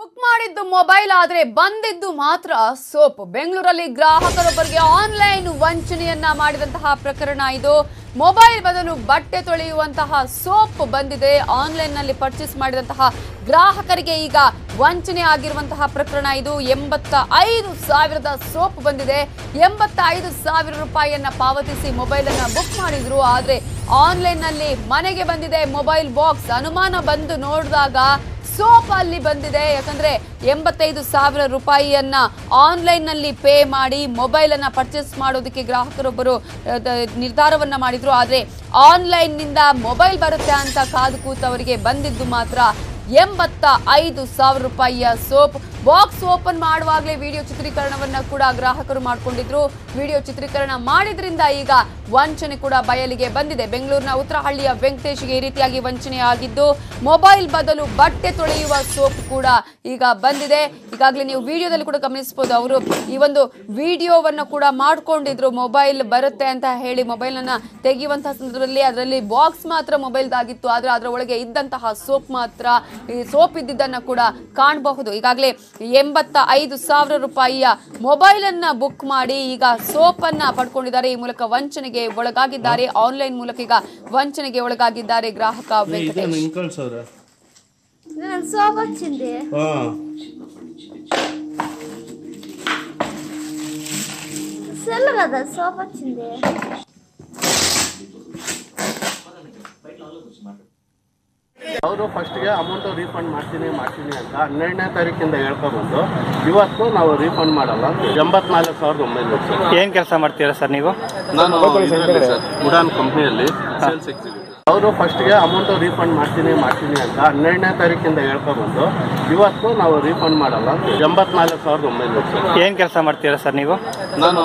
Book ಮಾಡಿದ್ದು mobile ಆದ್ರೆ ಬಂದಿದ್ದು ಮಾತ್ರ ಸೋಪ್. ಬೆಂಗಳೂರಲ್ಲಿ ಗ್ರಾಹಕರೊಬ್ಬರಿಗೆ ಆನ್ಲೈನ್ ವಂಚನೆಯನ್ನ ಮಾಡಿದಂತಹ ಪ್ರಕರಣ ಇದು. ಮೊಬೈಲ್ ಬದಲು ಬಟ್ಟೆ ತೊಳೆಯುವಂತಹ ಸೋಪ್ ಬಂದಿದೆ. ಆನ್ಲೈನ್ ನಲ್ಲಿ ಪರ್ಚೇಸ್ ಮಾಡಿದಂತಹ ಗ್ರಾಹಕರಿಗೆ ಈಗ ವಂಚನೆ ಆಗಿರುವಂತಹ ಪ್ರಕರಣ ಇದು. 85,000 ಸೋಪ್ ಬಂದಿದೆ. 85,000 ರೂಪಾಯಿಯನ್ನ ಪಾವತಿಸಿ ಮೊಬೈಲ್ ಅನ್ನ ಬುಕ್ ಮಾಡಿದ್ರು. ಆದ್ರೆ ಆನ್ಲೈನ್ ನಲ್ಲಿ ಮನೆಗೆ ಬಂದಿದೆ ಮೊಬೈಲ್ ಬಾಕ್ಸ್. ಅನುಮಾನ ಬಂದು ನೋಡಿದಾಗ ಸೋಪ್ ಅಲ್ಲಿ ಬಂದಿದೆ. ಯಾಕಂದ್ರೆ 85,000 ರೂಪಾಯಿಯನ್ನ ಆನ್ಲೈನ್ ನಲ್ಲಿ ಪೇ ಮಾಡಿ ಮೊಬೈಲ್ ಅನ್ನ ಪರ್ಚೇಸ್ ಮಾಡೋದಕ್ಕೆ ಗ್ರಾಹಕರೊಬ್ಬರು ನಿರ್ಧಾರವನ್ನ ಮಾಡಿದ್ರು. ಆದ್ರೆ ಆನ್ಲೈನ್ ನಿಂದ ಮೊಬೈಲ್ ಬರುತ್ತೆ ಅಂತ ಕಾದು ಕೂತವರಿಗೆ ಬಂದಿದ್ದು ಮಾತ್ರ 85,000 ರೂಪಾಯಿಯ ಸೋಪ್. ಬಾಕ್ಸ್ ಓಪನ್ ಮಾಡುವಾಗಲೇ ವಿಡಿಯೋ ಚಿತ್ರೀಕರಣವನ್ನ ಕೂಡ ಗ್ರಾಹಕರು ಮಾಡಿಕೊಂಡಿದ್ರು. ವಿಡಿಯೋ ಚಿತ್ರೀಕರಣ ಮಾಡಿದ್ರಿಂದ ಈಗ ವಂಚನೆ ಕೂಡ ಬಯಲಿಗೆ ಬಂದಿದೆ. ಬೆಂಗಳೂರಿನ ಉತ್ತರಹಳ್ಳಿಯ ವೆಂಕಟೇಶ್ಗೆ ಈ ರೀತಿಯಾಗಿ ವಂಚನೆ ಆಗಿದ್ದು, ಮೊಬೈಲ್ ಬದಲು ಬಟ್ಟೆ ತೊಳೆಯುವ ಸೋಪ್ ಕೂಡ ಈಗ ಬಂದಿದೆ. ಈಗಾಗಲೇ ನೀವು ವಿಡಿಯೋದಲ್ಲಿ ಕೂಡ ಗಮನಿಸಬಹುದು. ಅವರು ಈ ಒಂದು ವಿಡಿಯೋವನ್ನು ಕೂಡ ಮಾಡ್ಕೊಂಡಿದ್ರು. ಮೊಬೈಲ್ ಬರುತ್ತೆ ಅಂತ ಹೇಳಿ ಮೊಬೈಲ್ ಅನ್ನ ತೆಗೆಯುವಂತಹ ಸಂದರ್ಭದಲ್ಲಿ ಅದರಲ್ಲಿ ಬಾಕ್ಸ್ ಮಾತ್ರ ಮೊಬೈಲ್ದಾಗಿತ್ತು. ಆದ್ರೆ ಅದರ ಒಳಗೆ ಇದ್ದಂತಹ ಸೋಪ್ ಮಾತ್ರ, ಈ ಸೋಪ್ ಇದ್ದಿದ್ದನ್ನ ಕೂಡ ಕಾಣಬಹುದು. ಈಗಾಗಲೇ 85,000 ರೂಪಾಯಿಯ ಮೊಬೈಲ್ ಅನ್ನ ಬುಕ್ ಮಾಡಿ ಈಗ ಸೋಪ್ ಅನ್ನ ಪಡ್ಕೊಂಡಿದ್ದಾರೆ. ಈ ಮೂಲಕ ವಂಚನೆಗೆ ಒಳಗಾಗಿದ್ದಾರೆ. ಆನ್ಲೈನ್ ಮೂಲಕ ಈಗ ವಂಚನೆಗೆ ಒಳಗಾಗಿದ್ದಾರೆ ಗ್ರಾಹಕ ವೆಂಕಟೇಶ್. ಅವರು ಫಸ್ಟ್ಗೆ ಅಮೌಂಟ್ ರೀಫಂಡ್ ಮಾಡ್ತೀನಿ ಅಂತ 12ನೇ ತಾರೀಕಿಂದ ಹೇಳ್ಕೊಬಂದು ಇವತ್ತು ನಾವು ರೀಫಂಡ್ ಮಾಡಲ್ಲ. 84,900. ಏನ್ ಕೆಲಸ ಮಾಡ್ತೀರಾ ಸರ್ ನೀವು? ನಾನು ಉಡಾನ್ ಕಂಪ್ನಿಯಲ್ಲಿ ಸೇಲ್ಸ್ ಎಕ್ಸಿಕ್ಯೂಟಿವ್. ಅವರು ಫಸ್ಟ್ಗೆ ಅಮೌಂಟ್ ರೀಫಂಡ್ ಮಾಡ್ತೀನಿ ಅಂತ 12ನೇ ತಾರೀಕಿಂದ ಹೇಳ್ಕೊಬಂದು ಇವತ್ತು ನಾವು ರೀಫಂಡ್ ಮಾಡಲ್ಲ. 84,900. ಏನ್ ಕೆಲಸ ಮಾಡ್ತೀರಾ ಸರ್ ನೀವು? ನಾನು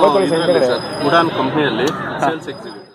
ಉಡಾನ್ ಕಂಪ್ನಿಯಲ್ಲಿ ಸೇಲ್ಸ್ ಎಕ್ಸಿಕ್ಯೂಟಿವ್.